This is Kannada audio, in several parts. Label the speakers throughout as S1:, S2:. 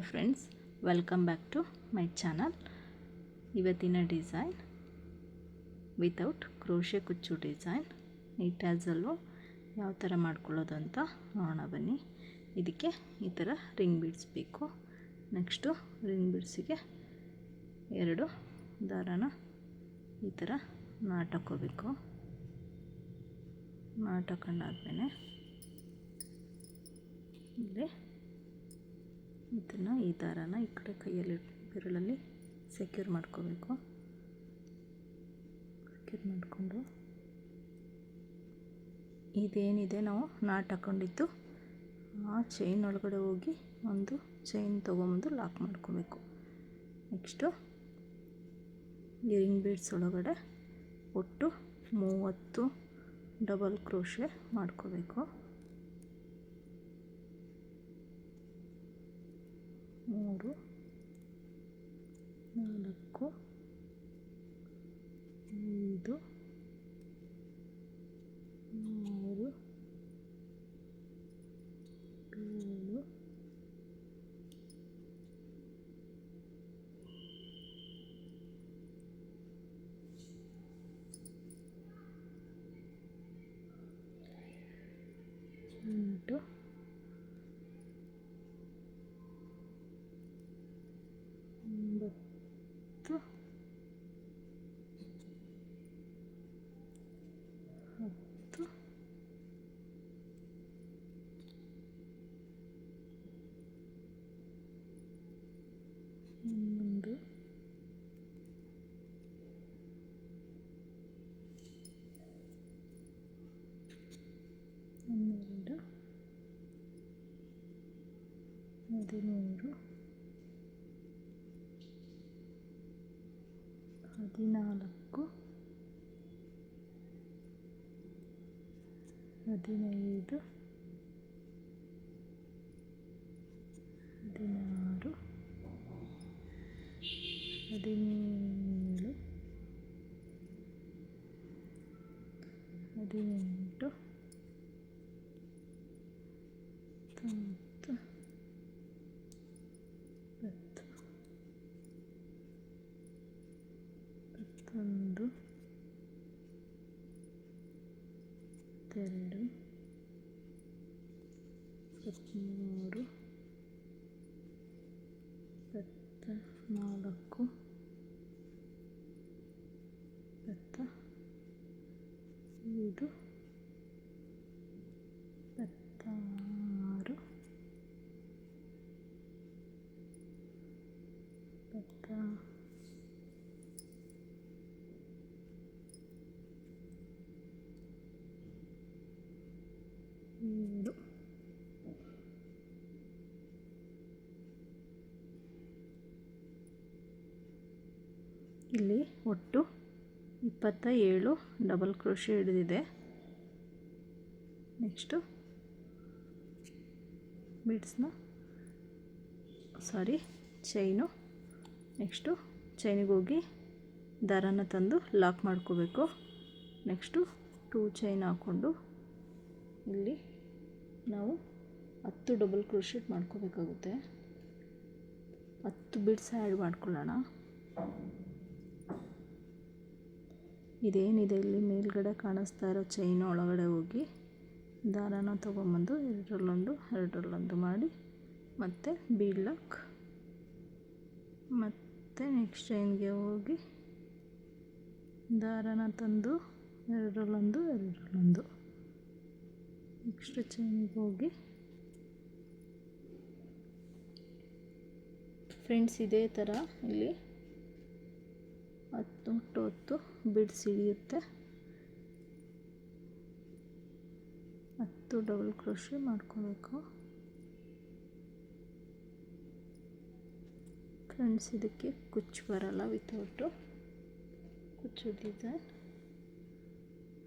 S1: Hi friends, welcome back to my channel. ಇವತ್ತಿನ ಡಿಸೈನ್ ವಿತೌಟ್ ಕ್ರೋಶೆ ಕುಚ್ಚು ಡಿಸೈನ್ ಈ ಟ್ಯಾಸಲ್ಲು ಯಾವ ಥರ ಮಾಡ್ಕೊಳ್ಳೋದು ಅಂತ ನೋಡೋಣ ಬನ್ನಿ. ಇದಕ್ಕೆ ಈ ಥರ ರಿಂಗ್ ಬೀಡ್ಸ್ ಬೇಕು. ನೆಕ್ಸ್ಟು ರಿಂಗ್ ಬೀಡ್ಸಿಗೆ 2 ದಾರಾನ ಈ ಥರ ನಾಟಾಕೋಬೇಕು. ನಾಟಾಕೊಂಡಾದ್ಮೇಲೆ ಇಲ್ಲಿ ಇದನ್ನು ಈ ದಾರಾನ ಈ ಕಡೆ ಕೈಯಲ್ಲಿ ಬೆರಳಲ್ಲಿ ಸೆಕ್ಯೂರ್ ಮಾಡ್ಕೋಬೇಕು. ಸೆಕ್ಯೂರ್ ಮಾಡಿಕೊಂಡು ಇದೇನಿದೆ ನಾವು ನಾಟ್ ಹಾಕೊಂಡಿದ್ದು ಆ ಚೈನ್ ಒಳಗಡೆ ಹೋಗಿ ಒಂದು ಚೈನ್ ತೊಗೊಂಬಂದು ಲಾಕ್ ಮಾಡ್ಕೋಬೇಕು. ನೆಕ್ಸ್ಟು ಈ ರಿಂಗ್ ಬೀಡ್ಸ್ ಒಳಗಡೆ ಒಟ್ಟು 30 ಡಬಲ್ ಕ್ರೋಶೆ ಮಾಡ್ಕೋಬೇಕು. 3 4 5 6 7 8 9 10 11 12 13 14 15 16 17 18 19 20 21 22 23 24 25 26 27 ಇಲ್ಲಿ ಒಟ್ಟು 27 ಡಬಲ್ ಕ್ರೋಶೆ ಹಿಡಿದಿದೆ. ನೆಕ್ಸ್ಟು ಬೀಡ್ಸ್ನ ಚೈನು. ನೆಕ್ಸ್ಟು ಚೈನಿಗೆ ಹೋಗಿ ದಾರಾನ ತಂದು ಲಾಕ್ ಮಾಡ್ಕೋಬೇಕು. ನೆಕ್ಸ್ಟು 2 ಚೈನ್ ಹಾಕ್ಕೊಂಡು ಇಲ್ಲಿ ನಾವು 10 ಡಬಲ್ ಕ್ರೋಶೆಟ್ ಮಾಡ್ಕೋಬೇಕಾಗುತ್ತೆ. 10 ಬೀಡ್ಸ್ ಆ್ಯಡ್ ಮಾಡ್ಕೊಳ್ಳೋಣ. ಇದೇನಿದೆ ಇಲ್ಲಿ ಮೇಲ್ಗಡೆ ಕಾಣಿಸ್ತಾ ಇರೋ ಚೈನು ಒಳಗಡೆ ಹೋಗಿ ದಾರಾನ ತೊಗೊಂಬಂದು ಎರಡರಲ್ಲೊಂದು ಮಾಡಿ ಮತ್ತು ಬೀಡ್ ಲಾಕ್, ಮತ್ತು ನೆಕ್ಸ್ಟ್ ಚೈನ್ಗೆ ಹೋಗಿ ದಾರಾನ ತಂದು ಎರಡರಲ್ಲೊಂದು ನೆಕ್ಸ್ಟ್ ಚೈನಿಗೆ ಹೋಗಿ ಫ್ರೆಂಡ್ಸ್ ಇದೇ ಥರ ಇಲ್ಲಿ 10 ಬೀಡ್ಸ್ ಹಿಡಿಯುತ್ತೆ. 10 ಡಬಲ್ ಕ್ರೋಶೆ ಮಾಡ್ಕೋಬೇಕು. ಫ್ರೆಂಡ್ಸ್ ಇದಕ್ಕೆ ಕುಚ್ಚು ಬರಲ್ಲ, ವಿತೌಟು ಕುಚ್ಚು ಡಿಸೈನ್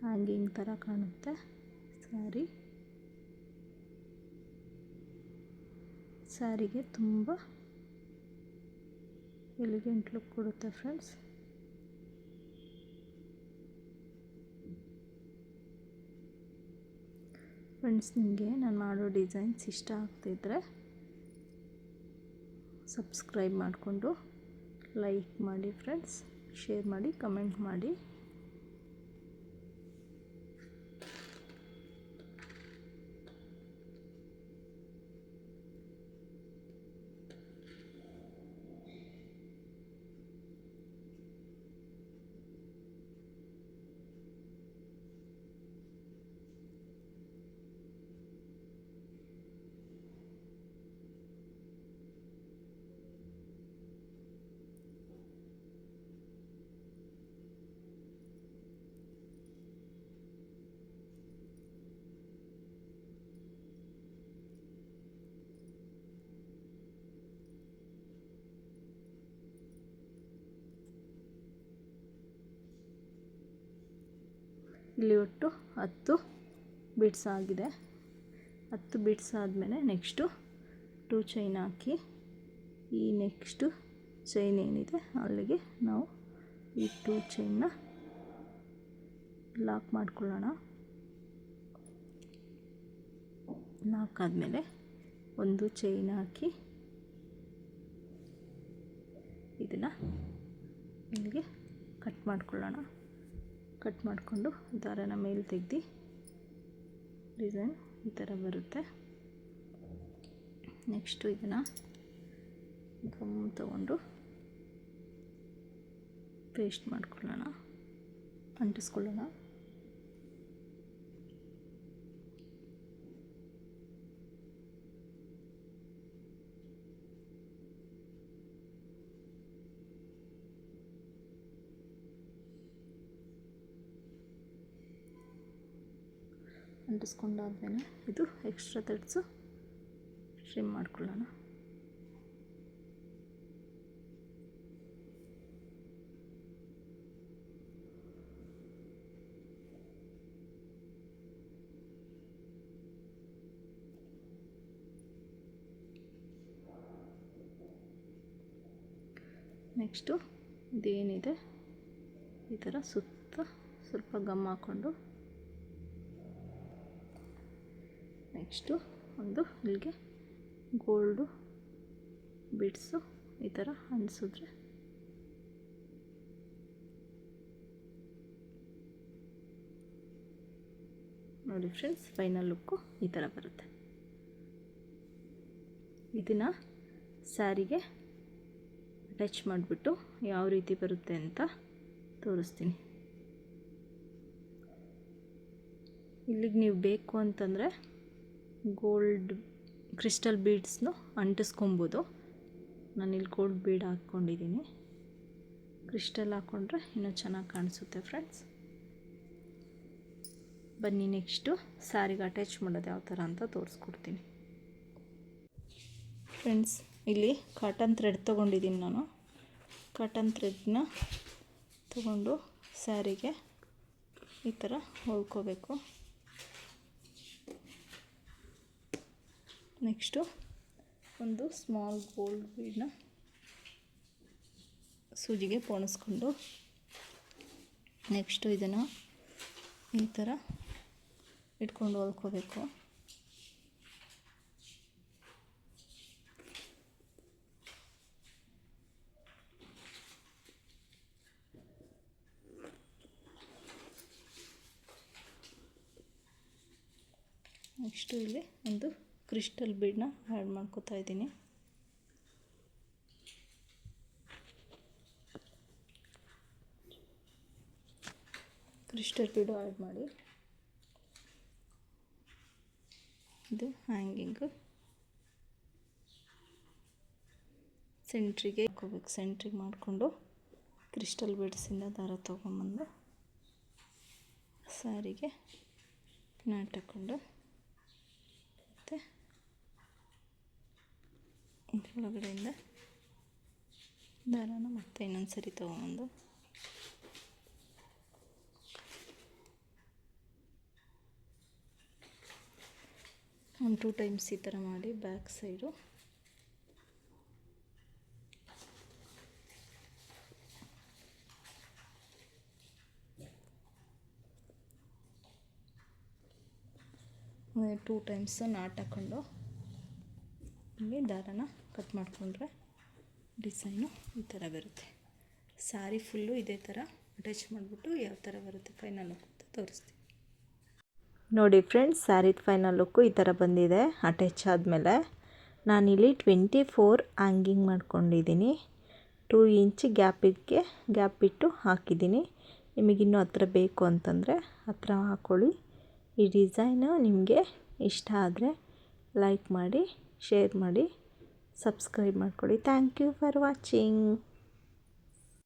S1: ಹ್ಯಾಂಗಿಂಗ್ ಥರ ಕಾಣುತ್ತೆ. ಸ್ಯಾರಿಗೆ ತುಂಬ ಎಲಿಗೆಂಟ್ ಲುಕ್ ಕೊಡುತ್ತೆ ಫ್ರೆಂಡ್ಸ್. ಫ್ರೆಂಡ್ಸ್, ನಿಮಗೆ ನಾನು ಮಾಡೋ ಡಿಸೈನ್ಸ್ ಇಷ್ಟ ಆಗ್ತಿದ್ರೆ ಸಬ್ಸ್ಕ್ರೈಬ್ ಮಾಡಿಕೊಂಡು ಲೈಕ್ ಮಾಡಿ ಫ್ರೆಂಡ್ಸ್, ಶೇರ್ ಮಾಡಿ, ಕಮೆಂಟ್ ಮಾಡಿ. ಇಲ್ಲಿ ಒಟ್ಟು 10 ಬೀಡ್ಸ್ ಆಗಿದೆ. 10 ಬೀಡ್ಸ್ ಆದಮೇಲೆ ನೆಕ್ಸ್ಟು 2 ಚೈನ್ ಹಾಕಿ ಈ ನೆಕ್ಸ್ಟು ಚೈನ್ ಏನಿದೆ ಅಲ್ಲಿಗೆ ನಾವು ಈ 2 ಚೈನ್ನ ಲಾಕ್ ಮಾಡ್ಕೊಳ್ಳೋಣ. ಲಾಕ್ ಆದಮೇಲೆ ಒಂದು ಚೈನ್ ಹಾಕಿ ಇದನ್ನು ಇಲ್ಲಿಗೆ ಕಟ್ ಮಾಡ್ಕೊಳ್ಳೋಣ. ಕಟ್ ಮಾಡಿಕೊಂಡು ದಾರನ ಮೇಲೆ ತೆಗೆದು ಡಿಸೈನ್ ಈ ಥರ ಬರುತ್ತೆ. ನೆಕ್ಸ್ಟು ಇದನ್ನು ಗಮ್ ತಗೊಂಡು ಪೇಸ್ಟ್ ಮಾಡ್ಕೊಳ್ಳೋಣ, ಅಂಟಿಸ್ಕೊಳ್ಳೋಣ. ಅಂಟಿಸ್ಕೊಂಡಾದ್ಮೇಲೆ ಇದು ಎಕ್ಸ್ಟ್ರಾ ಥ್ರೆಡ್ಸು ಟ್ರಿಮ್ ಮಾಡ್ಕೊಳ್ಳೋಣ. ನೆಕ್ಸ್ಟು ಇದೇನಿದೆ ಈ ಥರ ಸುತ್ತ ಸ್ವಲ್ಪ ಗಮ್ ಹಾಕ್ಕೊಂಡು ನೆಕ್ಸ್ಟು ಒಂದು ಇಲ್ಲಿಗೆ ಗೋಲ್ಡು ಬೀಡ್ಸು ಈ ಥರ ಅಂಟಿಸಿದ್ರೆ ನೋಡಿ ಫ್ರೆಂಡ್ಸ್, ಫೈನಲ್ ಲುಕ್ಕು ಈ ಥರ ಬರುತ್ತೆ. ಇದನ್ನು ಸ್ಯಾರಿಗೆ ಅಟ್ಯಾಚ್ ಮಾಡಿಬಿಟ್ಟು ಯಾವ ರೀತಿ ಬರುತ್ತೆ ಅಂತ ತೋರಿಸ್ತೀನಿ. ಇಲ್ಲಿಗೆ ನೀವು ಬೇಕು ಅಂತಂದರೆ ಗೋಲ್ಡ್ ಕ್ರಿಸ್ಟಲ್ ಬೀಡ್ಸ್ನು ಅಂಟಿಸ್ಕೊಬೋದು. ನಾನಿಲ್ಲಿ ಗೋಲ್ಡ್ ಬೀಡ್ ಹಾಕ್ಕೊಂಡಿದ್ದೀನಿ. ಕ್ರಿಸ್ಟಲ್ ಹಾಕ್ಕೊಂಡ್ರೆ ಇನ್ನೂ ಚೆನ್ನಾಗಿ ಕಾಣಿಸುತ್ತೆ ಫ್ರೆಂಡ್ಸ್. ಬನ್ನಿ ನೆಕ್ಸ್ಟು ಸ್ಯಾರಿಗೆ ಅಟ್ಯಾಚ್ ಮಾಡೋದು ಯಾವ ಥರ ಅಂತ ತೋರಿಸ್ಕೊಡ್ತೀನಿ. ಫ್ರೆಂಡ್ಸ್, ಇಲ್ಲಿ ಕಾಟನ್ ಥ್ರೆಡ್ ತೊಗೊಂಡಿದ್ದೀನಿ ನಾನು. ಕಾಟನ್ ಥ್ರೆಡ್ನ ತಗೊಂಡು ಸ್ಯಾರಿಗೆ ಈ ಥರ ಹೊಲ್ಕೋಬೇಕು. ನೆಕ್ಸ್ಟು ಒಂದು ಸ್ಮಾಲ್ ಗೋಲ್ಡ್ ಬೀಡನ್ನ ಸೂಜಿಗೆ ಪೋಣಿಸ್ಕೊಂಡು ನೆಕ್ಸ್ಟು ಇದನ್ನು ಈ ಥರ ಇಟ್ಕೊಂಡು ಹೊಲ್ಕೋಬೇಕು. ನೆಕ್ಸ್ಟು ಇಲ್ಲಿ ಒಂದು ಕ್ರಿಸ್ಟಲ್ ಬೀಡನ್ನ ಆ್ಯಡ್ ಮಾಡ್ಕೋತಾ ಇದ್ದೀನಿ. ಕ್ರಿಸ್ಟಲ್ ಬೀಡು ಆ್ಯಡ್ ಮಾಡಿ ಇದು ಹ್ಯಾಂಗಿಂಗು ಸೆಂಟ್ರಿಗೆ ಹಾಕೋಬೇಕು. ಸೆಂಟ್ರಿಗೆ ಮಾಡಿಕೊಂಡು ಕ್ರಿಸ್ಟಲ್ ಬೀಡ್ಸಿಂದ ದಾರ ತೊಗೊಂಬಂದು ಸ್ಯಾರಿಗೆ ನಾಟ್ ಹಾಕ್ಕೊಂಡು ಮತ್ತು ಇದರೊಳಗಡೆಯಿಂದ ದಾರಾನ ಮತ್ತೆ ಇನ್ನೊಂದು ಸರಿ ತೊಗೊಂಬಂದು ಒಂದು 2 ಟೈಮ್ಸ್ ಈ ಥರ ಮಾಡಿ back side two times not ಹಾಕ್ಕೊಂಡು ಇಲ್ಲಿ ದಾರಾನ ಕಟ್ ಮಾಡಿಕೊಂಡ್ರೆ ಡಿಸೈನು ಈ ಥರ ಬರುತ್ತೆ. ಸ್ಯಾರಿ ಫುಲ್ಲು ಇದೇ ಥರ ಅಟ್ಯಾಚ್ ಮಾಡಿಬಿಟ್ಟು ಯಾವ ಥರ ಬರುತ್ತೆ ಫೈನಲ್ ಲುಕ್ ಅಂತ ತೋರಿಸ್ತೀನಿ. ನೋಡಿ ಫ್ರೆಂಡ್ಸ್, ಸ್ಯಾರಿದು ಫೈನಲ್ ಲುಕ್ಕು ಈ ಥರ ಬಂದಿದೆ. ಅಟ್ಯಾಚ್ ಆದಮೇಲೆ ನಾನಿಲ್ಲಿ 24 ಹ್ಯಾಂಗಿಂಗ್ ಮಾಡ್ಕೊಂಡಿದ್ದೀನಿ. 2 ಇಂಚ್ ಗ್ಯಾಪ್ ಬಿಟ್ಟು ಹಾಕಿದ್ದೀನಿ. ನಿಮಗಿನ್ನೂ ಹತ್ರ ಬೇಕು ಅಂತಂದರೆ ಹತ್ರ ಹಾಕ್ಕೊಳ್ಳಿ. ಈ ಡಿಸೈನು ನಿಮಗೆ ಇಷ್ಟ ಆದರೆ ಲೈಕ್ ಮಾಡಿ, ಶೇರ್ ಮಾಡಿ, ಸಬ್ಸ್ಕ್ರೈಬ್ ಮಾಡ್ಕೊಳ್ಳಿ. Thank you for watching.